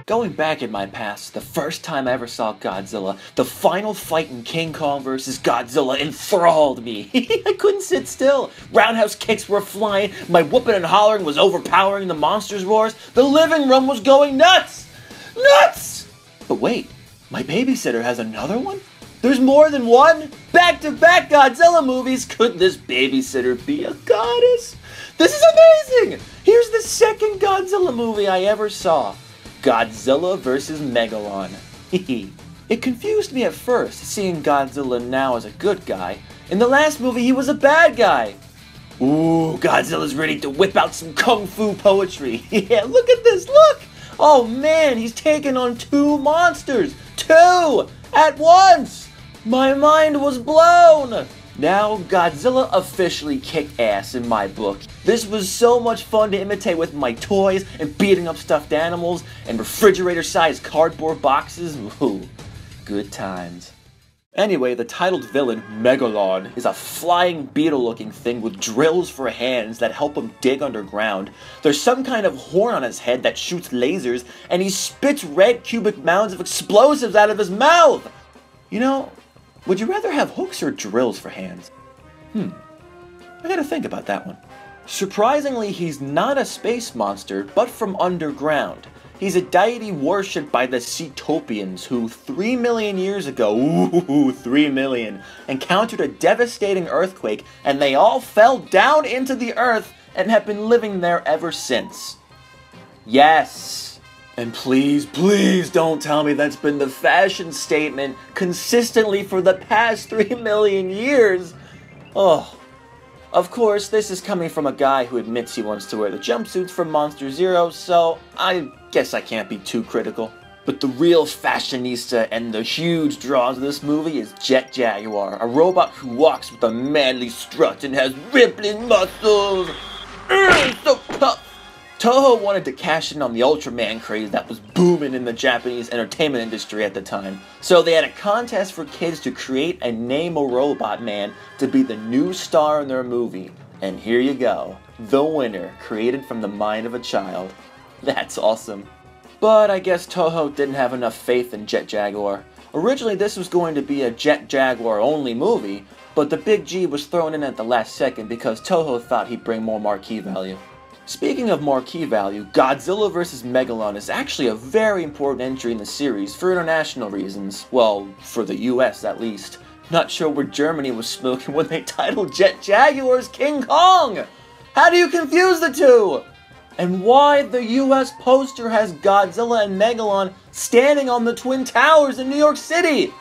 Going back in my past, the first time I ever saw Godzilla, the final fight in King Kong vs. Godzilla enthralled me. I couldn't sit still. Roundhouse kicks were flying, my whooping and hollering was overpowering the monster's roars, the living room was going nuts! Nuts! But wait, my babysitter has another one? There's more than one? Back-to-back Godzilla movies? Could this babysitter be a goddess? This is amazing! Here's the second Godzilla movie I ever saw. Godzilla vs. Megalon. It confused me at first, seeing Godzilla now as a good guy. In the last movie, he was a bad guy. Ooh, Godzilla's ready to whip out some kung fu poetry. Yeah, look at this, look! Oh man, he's taken on two monsters! Two! At once! My mind was blown! Now, Godzilla officially kicked ass in my book. This was so much fun to imitate with my toys and beating up stuffed animals and refrigerator-sized cardboard boxes. Ooh, good times. Anyway, the titled villain, Megalon, is a flying beetle-looking thing with drills for hands that help him dig underground. There's some kind of horn on his head that shoots lasers, and he spits red cubic mounds of explosives out of his mouth! You know, would you rather have hooks or drills for hands? I gotta think about that one. Surprisingly, he's not a space monster, but from underground. He's a deity worshipped by the Ceetopians who 3 million years ago, ooh, 3 million, encountered a devastating earthquake and they all fell down into the earth and have been living there ever since. Yes. And please, please don't tell me that's been the fashion statement consistently for the past 3 million years. Oh. Of course, this is coming from a guy who admits he wants to wear the jumpsuits from Monster Zero, so I guess I can't be too critical. But the real fashionista and the huge draws of this movie is Jet Jaguar, a robot who walks with a manly strut and has rippling muscles. So tough. Toho wanted to cash in on the Ultraman craze that was booming in the Japanese entertainment industry at the time. So they had a contest for kids to create and name a robot man to be the new star in their movie. And here you go. The winner, created from the mind of a child. That's awesome. But I guess Toho didn't have enough faith in Jet Jaguar. Originally this was going to be a Jet Jaguar only movie, but the big G was thrown in at the last second because Toho thought he'd bring more marquee value. Speaking of marquee value, Godzilla vs. Megalon is actually a very important entry in the series for international reasons. Well, for the US at least. Not sure where Germany was smoking when they titled Jet Jaguars King Kong! How do you confuse the two? And why the US poster has Godzilla and Megalon standing on the Twin Towers in New York City?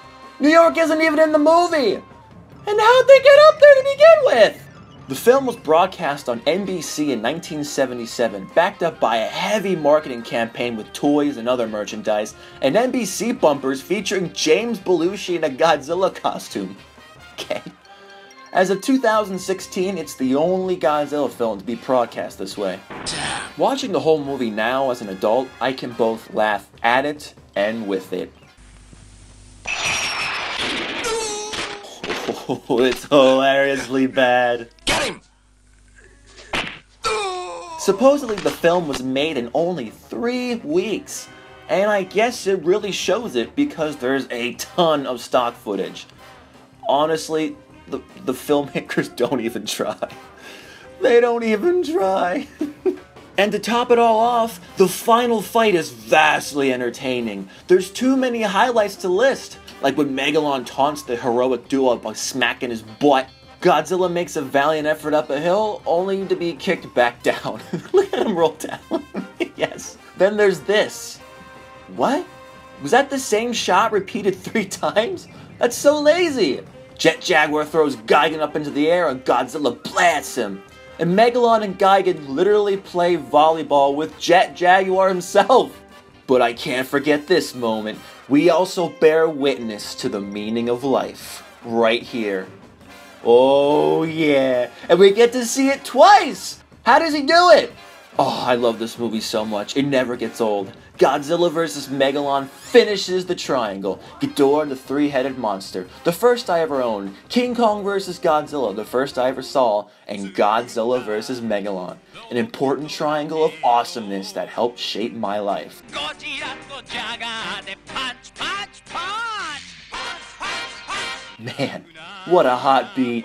New York isn't even in the movie! And how'd they get up there to begin with? The film was broadcast on NBC in 1977, backed up by a heavy marketing campaign with toys and other merchandise, and NBC bumpers featuring James Belushi in a Godzilla costume. Okay. As of 2016, it's the only Godzilla film to be broadcast this way. Watching the whole movie now as an adult, I can both laugh at it and with it. Oh, it's hilariously bad. Supposedly the film was made in only 3 weeks, and I guess it really shows it because there's a ton of stock footage. Honestly, the filmmakers don't even try. They don't even try. And to top it all off, the final fight is vastly entertaining. There's too many highlights to list, like when Megalon taunts the heroic duo by smacking his butt. Godzilla makes a valiant effort up a hill, only to be kicked back down. Look at him roll down. Yes. Then there's this. What? Was that the same shot repeated 3 times? That's so lazy. Jet Jaguar throws Gigan up into the air and Godzilla blasts him. And Megalon and Gigan literally play volleyball with Jet Jaguar himself. But I can't forget this moment. We also bear witness to the meaning of life. Right here. Oh yeah, and we get to see it twice! How does he do it? Oh, I love this movie so much, it never gets old. Godzilla vs. Megalon finishes the triangle. Ghidorah, the three-headed monster, the first I ever owned. King Kong vs. Godzilla, the first I ever saw. And Godzilla vs. Megalon, an important triangle of awesomeness that helped shape my life. Man, what a hot beat.